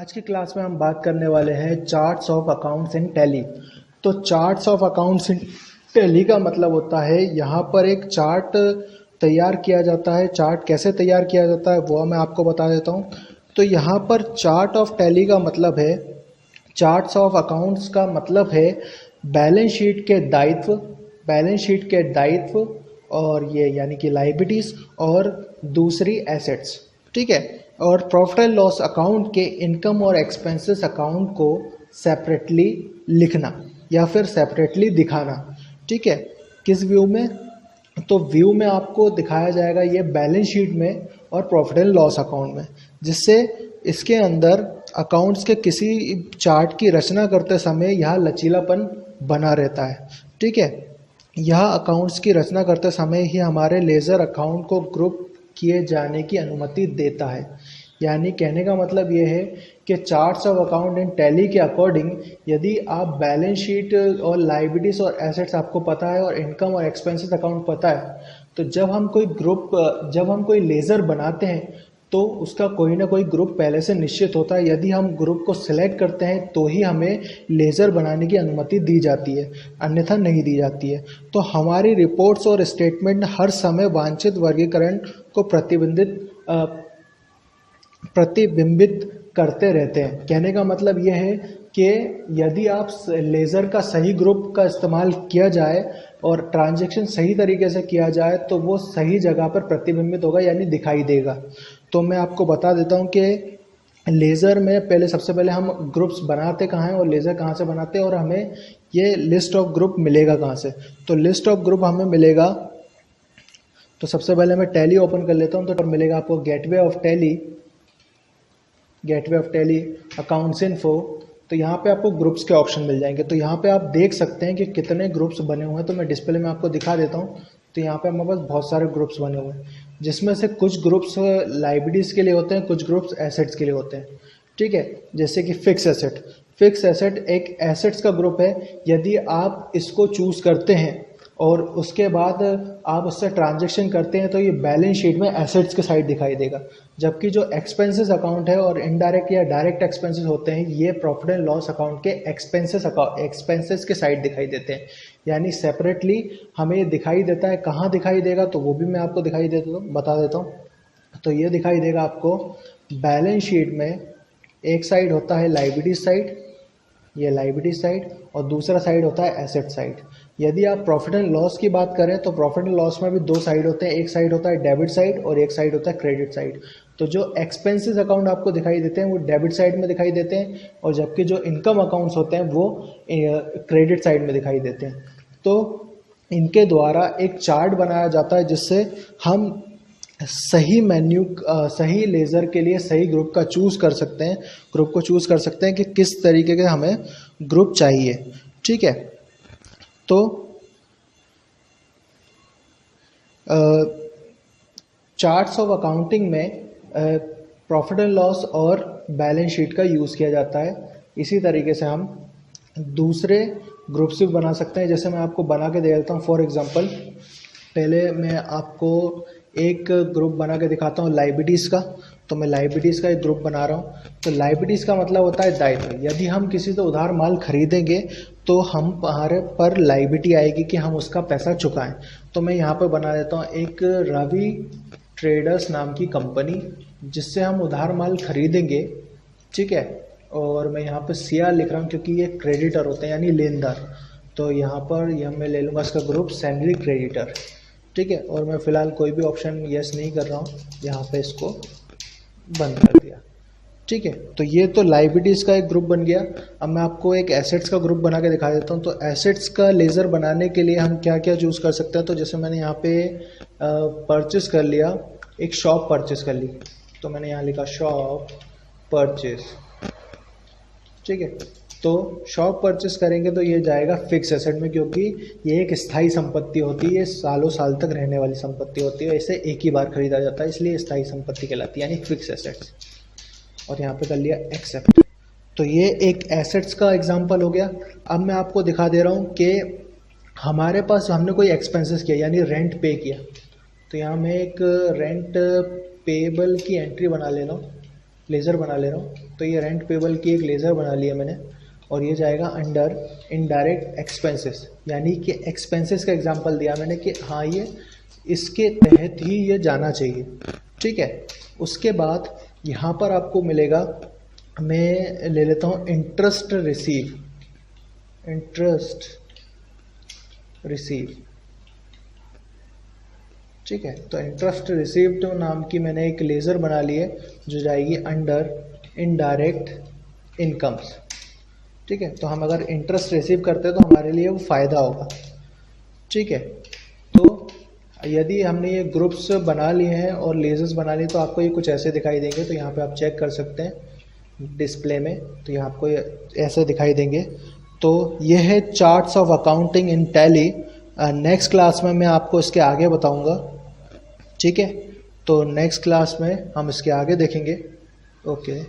आज की क्लास में हम बात करने वाले हैं charts of accounts in Tally. तो charts of accounts in Tally का मतलब होता है यहाँ पर एक चार्ट तैयार किया जाता है। चार्ट कैसे तैयार किया जाता है वो मैं आपको बता देता हूँ। तो यहाँ पर चार्ट ऑफ टैली का मतलब है, चार्ट्स ऑफ अकाउंट्स का मतलब है बैलेंस शीट के दायित्व, बैलेंस शीट के दायित्व और ये यानी कि लायबिलिटीज़ और दूसरी एसेट्स, ठीक है। और प्रॉफिट एंड लॉस अकाउंट के इनकम और एक्सपेंसेस अकाउंट को सेपरेटली लिखना या फिर सेपरेटली दिखाना, ठीक है। किस व्यू में? तो व्यू में आपको दिखाया जाएगा ये बैलेंस शीट में और प्रॉफिट एंड लॉस अकाउंट में, जिससे इसके अंदर अकाउंट्स के किसी चार्ट की रचना करते समय यह लचीलापन बना रहता है, ठीक है। यह अकाउंट्स की रचना करते समय ही हमारे लेजर अकाउंट को ग्रुप किए जाने की अनुमति देता है। यानी कहने का मतलब ये है कि charts of account in tally के अकॉर्डिंग यदि आप बैलेंस शीट और लायबिलिटीज़ और एसेट्स आपको पता है और इनकम और एक्सपेंसेस अकाउंट पता है, तो जब हम कोई लेज़र बनाते हैं तो उसका कोई ना कोई ग्रुप पहले से निश्चित होता है। यदि हम ग्रुप को सिलेक्ट करते हैं तो ही हमें लेज़र बनाने की अनुमति दी जाती है, अन्यथा नहीं दी जाती है। तो हमारी रिपोर्ट्स और स्टेटमेंट हर समय वांछित वर्गीकरण को प्रतिबिंबित करते रहते हैं। कहने का मतलब यह है कि यदि आप लेज़र का सही ग्रुप का इस्तेमाल किया जाए और ट्रांजैक्शन सही तरीके से किया जाए तो वो सही जगह पर प्रतिबिंबित होगा, यानी दिखाई देगा। तो मैं आपको बता देता हूँ कि लेज़र में सबसे पहले हम ग्रुप्स बनाते कहाँ हैं और लेज़र कहाँ से बनाते हैं और हमें ये लिस्ट ऑफ ग्रुप मिलेगा कहाँ से। तो लिस्ट ऑफ ग्रुप हमें मिलेगा, तो सबसे पहले मैं टैली ओपन कर लेता हूँ। तो मिलेगा आपको gateway of tally accounts info. तो यहाँ पे आपको ग्रुप्स के ऑप्शन मिल जाएंगे। तो यहाँ पे आप देख सकते हैं कि कितने ग्रुप्स बने हुए हैं। तो मैं डिस्प्ले में आपको दिखा देता हूँ। तो यहाँ पे हमारे पास बहुत सारे ग्रुप्स बने हुए हैं, जिसमें से कुछ ग्रुप्स लायबिलिटीज़ के लिए होते हैं, कुछ ग्रुप्स एसेट्स के लिए होते हैं, ठीक है। जैसे कि फिक्स एसेट एक एसेट्स का ग्रुप है। यदि आप इसको चूज़ करते हैं और उसके बाद आप उससे ट्रांजैक्शन करते हैं तो ये बैलेंस शीट में एसेट्स के साइड दिखाई देगा। जबकि जो एक्सपेंसेस अकाउंट है और इनडायरेक्ट या डायरेक्ट एक्सपेंसेस होते हैं, ये प्रॉफिट एंड लॉस अकाउंट के एक्सपेंसेस के साइड दिखाई देते हैं। यानी सेपरेटली हमें ये दिखाई देता है। कहाँ दिखाई देगा तो वो भी मैं आपको बता देता हूँ। तो ये दिखाई देगा आपको बैलेंस शीट में। एक साइड होता है लायबिलिटीज साइड, ये लायबिलिटी साइड, और दूसरा साइड होता है एसेट साइड। यदि आप प्रॉफिट एंड लॉस की बात करें तो प्रॉफिट एंड लॉस में भी दो साइड होते हैं। एक साइड होता है डेबिट साइड और एक साइड होता है क्रेडिट साइड। तो जो एक्सपेंसेस अकाउंट आपको दिखाई देते हैं वो डेबिट साइड में दिखाई देते हैं, और जबकि जो इनकम अकाउंट्स होते हैं वो क्रेडिट साइड में दिखाई देते हैं। तो इनके द्वारा एक चार्ट बनाया जाता है जिससे हम सही लेज़र के लिए सही ग्रुप का चूज़ कर सकते हैं, ग्रुप को चूज़ कर सकते हैं कि किस तरीके के हमें ग्रुप चाहिए, ठीक है। तो चार्ट्स ऑफ अकाउंटिंग में प्रॉफिट एंड लॉस और बैलेंस शीट का यूज़ किया जाता है। इसी तरीके से हम दूसरे ग्रुप्स भी बना सकते हैं। जैसे मैं आपको बना के दे देता हूँ। फॉर एग्जांपल, पहले मैं आपको एक ग्रुप बना के दिखाता हूँ लायबिलिटीज़ का। तो मैं लायबिलिटीज़ का एक ग्रुप बना रहा हूँ। तो लायबिलिटीज़ का मतलब होता है दायित्व। यदि हम किसी से उधार माल खरीदेंगे तो हमारे पर लायबिलिटी आएगी कि हम उसका पैसा चुकाएं। तो मैं यहाँ पर बना देता हूँ एक रवि ट्रेडर्स नाम की कंपनी, जिससे हम उधार माल खरीदेंगे, ठीक है। और मैं यहाँ पर CR लिख रहा हूँ क्योंकि ये क्रेडिटर होते हैं, यानी लेनदार। तो यहाँ पर मैं ले लूँगा इसका ग्रुप सैलरी क्रेडिटर, ठीक है। और मैं फ़िलहाल कोई भी ऑप्शन यस नहीं कर रहा हूँ, यहाँ पे इसको बंद कर दिया, ठीक है। तो ये तो लायबिलिटीज़ का एक ग्रुप बन गया। अब मैं आपको एक एसेट्स का ग्रुप बना के दिखा देता हूँ। तो एसेट्स का लेज़र बनाने के लिए हम क्या क्या चूज़ कर सकते हैं। तो जैसे मैंने यहाँ पे परचेस कर लिया, एक शॉप परचेस कर ली। तो मैंने यहाँ लिखा शॉप परचेस, ठीक है। तो शॉप परचेस करेंगे तो ये जाएगा फिक्स एसेट में, क्योंकि ये एक स्थायी संपत्ति होती है, ये सालों साल तक रहने वाली संपत्ति होती है। इसे एक ही बार खरीदा जाता है, इसलिए स्थायी संपत्ति कहलाती है, यानी फिक्स एसेट्स। और यहाँ पे कर लिया एक्सेप्ट। तो ये एक एसेट्स का एग्जांपल हो गया। अब मैं आपको दिखा दे रहा हूँ कि हमारे पास हमने कोई एक्सपेंसेस किया, यानी रेंट पे किया। तो यहाँ मैं एक रेंट पेबल की एंट्री बना ले रहा हूँ, लेज़र बना ले रहा हूँ। तो ये रेंट पेबल की एक लेज़र बना लिया मैंने, और ये जाएगा अंडर इनडायरेक्ट एक्सपेंसेस, यानी कि एक्सपेंसेस का एग्जांपल दिया मैंने कि हाँ ये इसके तहत ही ये जाना चाहिए, ठीक है। उसके बाद यहाँ पर आपको मिलेगा, मैं ले लेता हूँ इंटरेस्ट रिसीव, ठीक है। तो इंटरेस्ट रिसीव्ड नाम की मैंने एक लेज़र बना ली है जो जाएगी अंडर इनडायरेक्ट इनकम्स, ठीक है। तो हम अगर इंटरेस्ट रिसीव करते हैं तो हमारे लिए वो फ़ायदा होगा, ठीक है। तो यदि हमने ये ग्रुप्स बना लिए हैं और लेज़र्स बना लिए तो आपको ये कुछ ऐसे दिखाई देंगे। तो यहाँ पे आप चेक कर सकते हैं डिस्प्ले में, तो यहाँ आपको ये ऐसे दिखाई देंगे। तो ये है charts of accounting in tally. Next class में मैं आपको इसके आगे बताऊँगा, ठीक है। तो नेक्स्ट क्लास में हम इसके आगे देखेंगे। ओके।